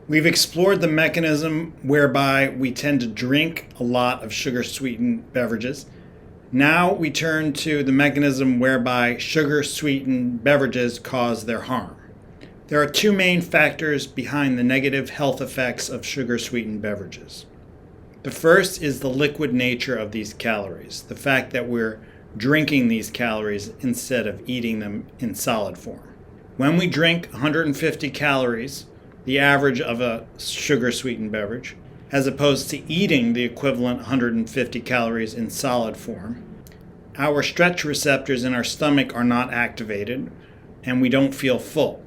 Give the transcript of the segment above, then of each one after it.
We've explored the mechanism whereby we tend to drink a lot of sugar-sweetened beverages. Now we turn to the mechanism whereby sugar-sweetened beverages cause their harm. There are two main factors behind the negative health effects of sugar-sweetened beverages. The first is the liquid nature of these calories, the fact that we're drinking these calories instead of eating them in solid form. When we drink 150 calories, the average of a sugar-sweetened beverage, as opposed to eating the equivalent 150 calories in solid form, our stretch receptors in our stomach are not activated and we don't feel full.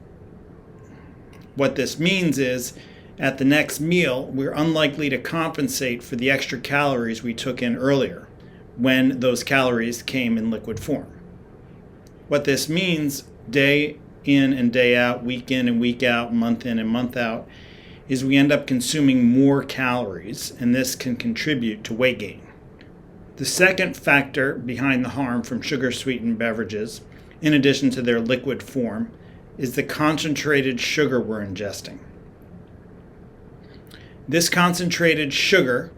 What this means is, at the next meal, we're unlikely to compensate for the extra calories we took in earlier, when those calories came in liquid form. What this means, day in and day out, week in and week out, month in and month out, is we end up consuming more calories, and this can contribute to weight gain. The second factor behind the harm from sugar-sweetened beverages, in addition to their liquid form, is the concentrated sugar we're ingesting. This concentrated sugar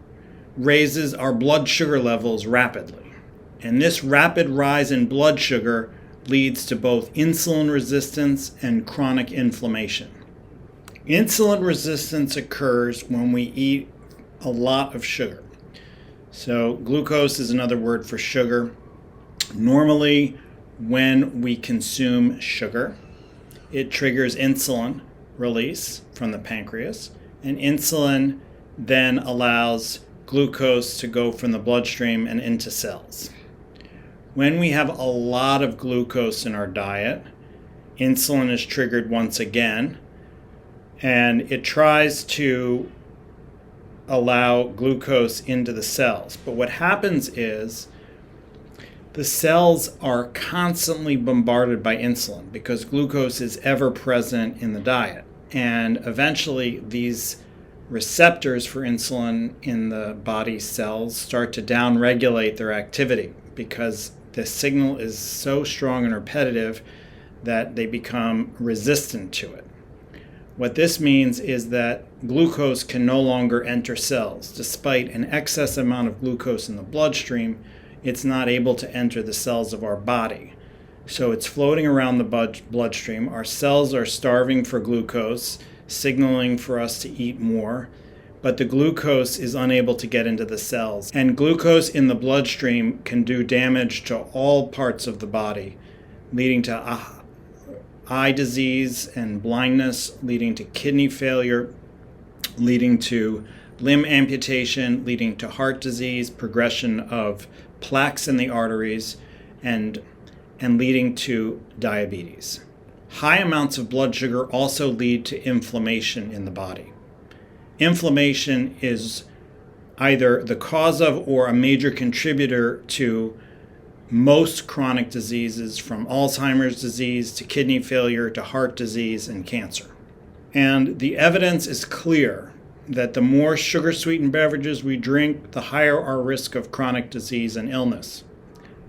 raises our blood sugar levels rapidly, and this rapid rise in blood sugar leads to both insulin resistance and chronic inflammation. Insulin resistance occurs when we eat a lot of sugar. So glucose is another word for sugar. Normally, when we consume sugar, it triggers insulin release from the pancreas, and insulin then allows glucose to go from the bloodstream and into cells. When we have a lot of glucose in our diet, insulin is triggered once again, and it tries to allow glucose into the cells. But what happens is the cells are constantly bombarded by insulin because glucose is ever present in the diet. And eventually these receptors for insulin in the body cells start to downregulate their activity because the signal is so strong and repetitive that they become resistant to it. What this means is that glucose can no longer enter cells. Despite an excess amount of glucose in the bloodstream, it's not able to enter the cells of our body. So it's floating around the bloodstream. Our cells are starving for glucose, signaling for us to eat more, but the glucose is unable to get into the cells. And glucose in the bloodstream can do damage to all parts of the body, leading to eye disease and blindness, leading to kidney failure, leading to limb amputation, leading to heart disease, progression of plaques in the arteries, and leading to diabetes. High amounts of blood sugar also lead to inflammation in the body. Inflammation is either the cause of or a major contributor to most chronic diseases, from Alzheimer's disease to kidney failure to heart disease and cancer. And the evidence is clear that the more sugar-sweetened beverages we drink, the higher our risk of chronic disease and illness.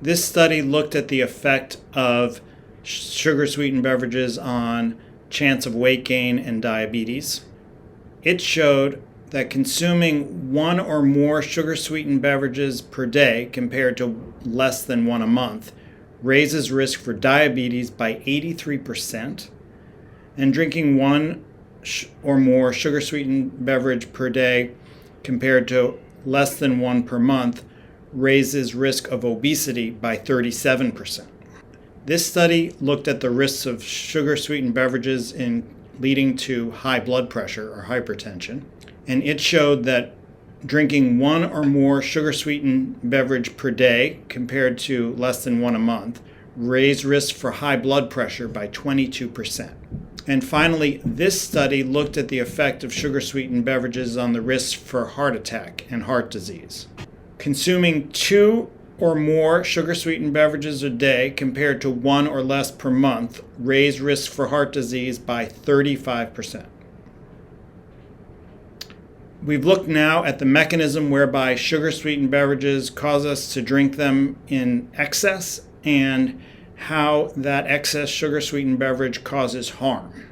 This study looked at the effect of sugar-sweetened beverages on chance of weight gain and diabetes. It showed that consuming one or more sugar-sweetened beverages per day compared to less than one a month raises risk for diabetes by 83%, and drinking one or more sugar-sweetened beverage per day compared to less than one per month raises risk of obesity by 37%. This study looked at the risks of sugar-sweetened beverages in leading to high blood pressure or hypertension, and it showed that drinking one or more sugar-sweetened beverage per day compared to less than one a month raised risk for high blood pressure by 22%. And finally, this study looked at the effect of sugar-sweetened beverages on the risk for heart attack and heart disease. Consuming two or more sugar-sweetened beverages a day compared to one or less per month raised risk for heart disease by 35%. We've looked now at the mechanism whereby sugar-sweetened beverages cause us to drink them in excess and how that excess sugar-sweetened beverage causes harm.